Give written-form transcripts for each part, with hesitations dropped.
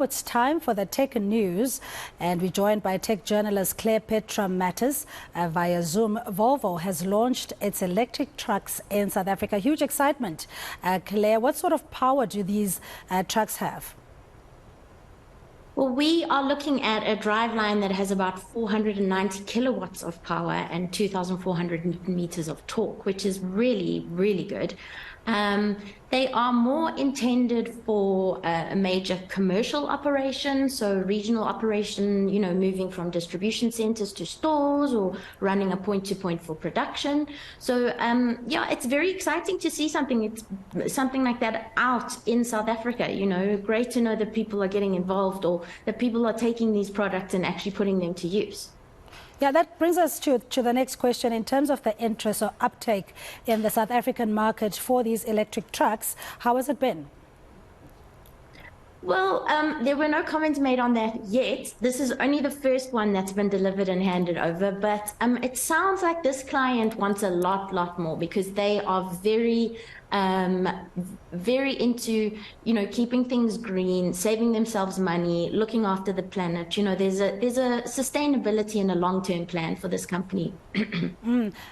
It's time for the tech news, and we're joined by tech journalist Clare Petra Matthes via Zoom. Volvo has launched its electric trucks in South Africa. Huge excitement. Clare, what sort of power do these trucks have? Well, we are looking at a driveline that has about 490 kilowatts of power and 2,400 Newton meters of torque, which is really, really good. They are more intended for a major commercial operation, so regional operation, moving from distribution centers to stores or running a point-to-point for production. So, yeah, it's very exciting to see something like that out in South Africa. Great to know that people are getting involved or that people are taking these products and actually putting them to use. Yeah, that brings us to the next question. In terms of the interest or uptake in the South African market for these electric trucks, how has it been? Well, there were no comments made on that yet. This is only the first one that's been delivered and handed over, but it sounds like this client wants a lot more because they are very into, keeping things green, saving themselves money, looking after the planet. There's a sustainability and a long-term plan for this company.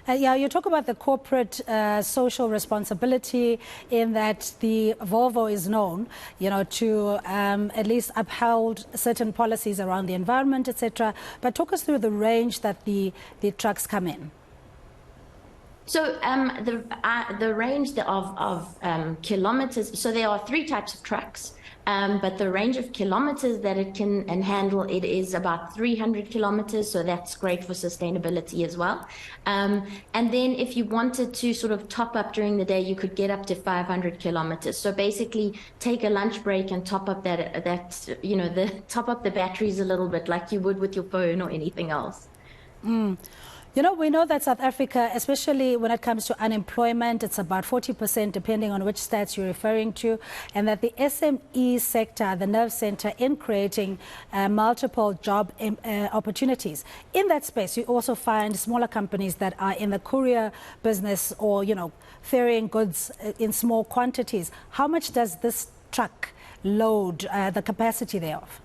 Yeah, you talk about the corporate social responsibility in that the Volvo is known, to at least uphold certain policies around the environment, etc. But talk us through the range that the trucks come in. So the range of kilometers, so there are three types of trucks, but the range of kilometers that it can handle, it is about 300 kilometers, so that's great for sustainability as well. And then if you wanted to sort of top up during the day, you could get up to 500 kilometers. So basically take a lunch break and top up top up the batteries a little bit like you would with your phone or anything else. We know that South Africa, especially when it comes to unemployment, it's about 40%, depending on which stats you're referring to, and that the SME sector, the nerve center in creating multiple job opportunities. In that space, you also find smaller companies that are in the courier business or, ferrying goods in small quantities. How much does this truck load, the capacity thereof?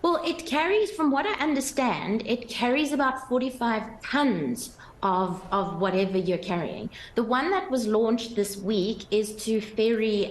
Well, it carries, from what I understand, it carries about 45 tons of whatever you're carrying. The one that was launched this week is to ferry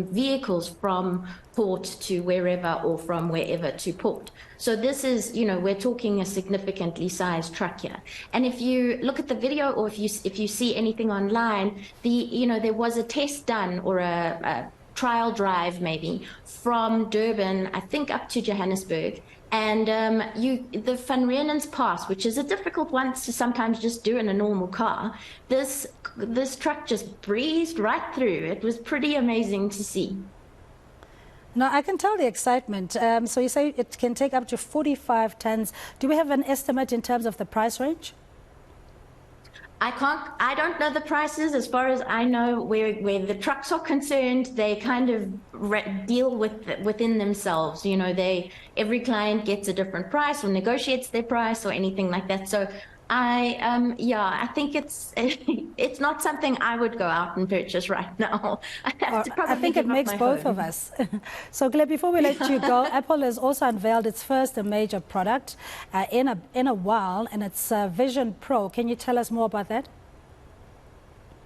vehicles from port to wherever or from wherever to port. So this is, we're talking a significantly sized truck here. And if you look at the video or if you see anything online, there was a test done or a trial drive maybe from Durban, I think up to Johannesburg, and the Van Riemen's Pass, which is a difficult one to sometimes just do in a normal car, this truck just breezed right through. It was pretty amazing to see. Now, I can tell the excitement. So you say it can take up to 45 tons. Do we have an estimate in terms of the price range? I don't know the prices. As far as I know, where the trucks are concerned, they kind of deal within themselves. Every client gets a different price or negotiates their price or anything like that. So I think it's not something I would go out and purchase right now. I think it makes both of us. So, Claire, before we let you go, Apple has also unveiled its first major product in a while, and it's Vision Pro. Can you tell us more about that?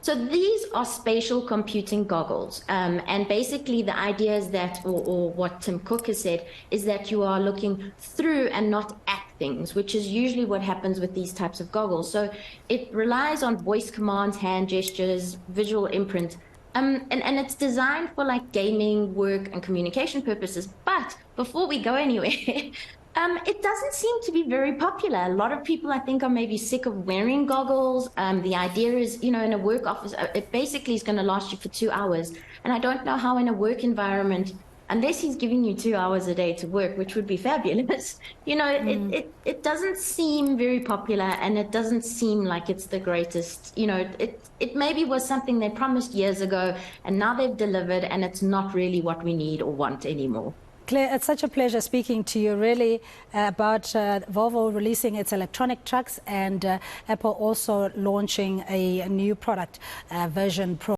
So these are spatial computing goggles, and basically the idea is that, or what Tim Cook has said, is that you are looking through and not at things, which is usually what happens with these types of goggles. So it relies on voice commands, hand gestures, visual imprint, and it's designed for like gaming, work, and communication purposes. But before we go anywhere, it doesn't seem to be very popular. A lot of people, I think, are maybe sick of wearing goggles. The idea is, in a work office, it basically is going to last you for 2 hours. And I don't know how in a work environment, unless he's giving you 2 hours a day to work, which would be fabulous, it doesn't seem very popular, and it doesn't seem like it's the greatest. It maybe was something they promised years ago, and now they've delivered, and it's not really what we need or want anymore. Claire, it's such a pleasure speaking to you, really, about Volvo releasing its electronic trucks and Apple also launching a new product, Vision Pro.